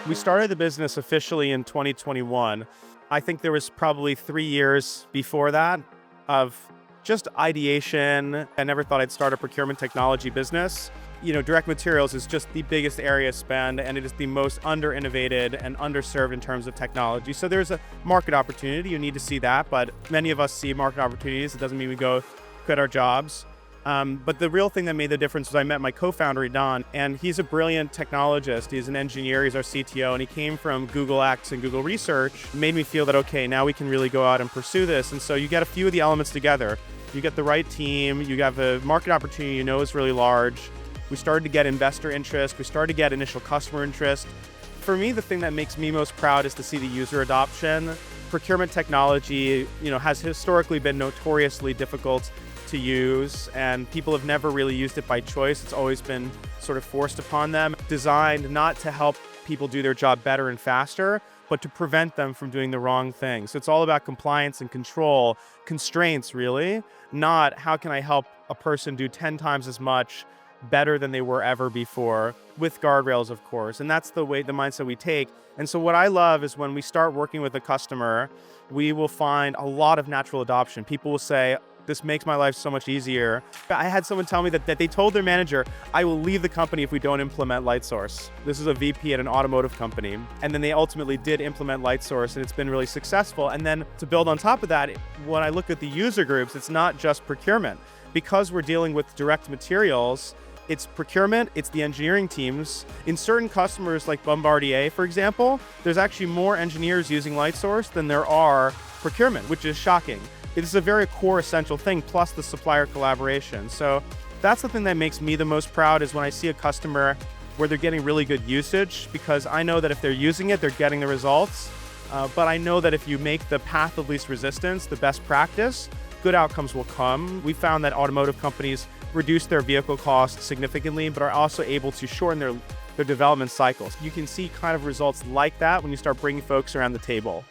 We started the business officially in 2021. I think there was probably 3 years before that of just ideation. I never thought I'd start a procurement technology business. Direct materials is just the biggest area of spend, and it is the most under-innovated and underserved in terms of technology. So there's a market opportunity. You need to see that, but many of us see market opportunities. It doesn't mean we go quit our jobs. But the real thing that made the difference was I met my co-founder, Don, and he's a brilliant technologist. He's an engineer, he's our CTO, and he came from Google X and Google Research. It made me feel that, okay, now we can really go out and pursue this. And so you get a few of the elements together. You get the right team, you have a market opportunity is really large. We started to get investor interest, we started to get initial customer interest. For me, the thing that makes me most proud is to see the user adoption. Procurement technology, has historically been notoriously difficult to use, and people have never really used it by choice. It's always been sort of forced upon them, designed not to help people do their job better and faster, but to prevent them from doing the wrong thing. So it's all about compliance and control, constraints really, not how can I help a person do 10 times as much better than they were ever before, with guardrails, of course. And that's the mindset we take. And so what I love is when we start working with a customer, we will find a lot of natural adoption. People will say, this makes my life so much easier. I had someone tell me that they told their manager, I will leave the company if we don't implement LightSource. This is a VP at an automotive company. And then they ultimately did implement LightSource, and it's been really successful. And then to build on top of that, when I look at the user groups, it's not just procurement. Because we're dealing with direct materials, it's procurement, it's the engineering teams. In certain customers like Bombardier, for example, there's actually more engineers using LightSource than there are procurement, which is shocking. It is a very core essential thing, plus the supplier collaboration. So that's the thing that makes me the most proud, is when I see a customer where they're getting really good usage, because I know that if they're using it, they're getting the results. But I know that if you make the path of least resistance the best practice, good outcomes will come. We found that automotive companies reduce their vehicle costs significantly, but are also able to shorten their development cycles. You can see kind of results like that when you start bringing folks around the table.